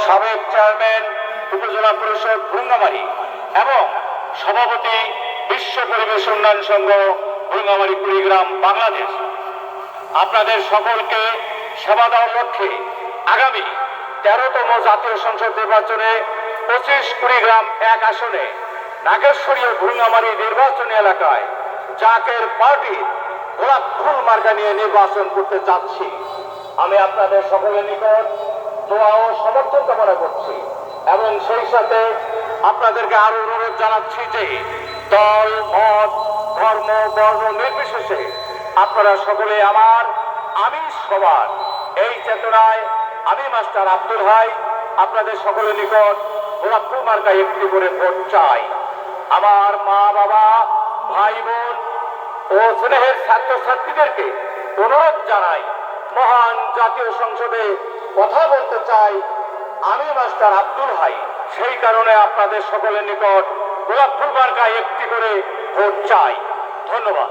সাবেক চেয়ারম্যান উপজেলা পরিষদ ভুঙ্গামারী এবং সভাপতি বিশ্ব পরিবেশ উন্নয়ন সংঘ ভুঙ্গামারী কুড়িগ্রাম বাংলাদেশ। আপনাদের সকলকে সেবা দেওয়ার লক্ষ্যে আগামী 13তম জাতীয় সংসদ নির্বাচনে 25 কুড়িগ্রাম 1 আসনে নাগেশ্বরীয় ভুঙ্গামারী নির্বাচনী এলাকায় জাকের পার্টি গোলাপ ফুল মার্কা নিয়ে নির্বাচন করতে যাচ্ছি। আমি আপনাদের সকলের নিকট দোয়া ও সমর্থন কামনা করছি এবং সেই সাথে আপনাদেরকে আরো অনুরোধ জানাচ্ছি যে দল মত ধর্ম বর্ণ নির্বিশেষে আপনারা সকলে আমি সবার এই চেতনায় আমি মাস্টার আব্দুল হাই আপনাদের সকলের নিকট গোলাপ ফুল মার্কায় একটি করে ভোট চাই। আমার মা বাবা ভাই বোন ও স্নেহের ছাত্রছাত্রীদেরকে অনুরোধ জানাই, মহান জাতীয় সংসদে কথা বলতে চাই আমি মাস্টার আব্দুল হাই। সেই কারণে আপনাদের সকলের নিকট গোলাপ ফুল মার্কায় একটি করে ভোট চাই। ধন্যবাদ।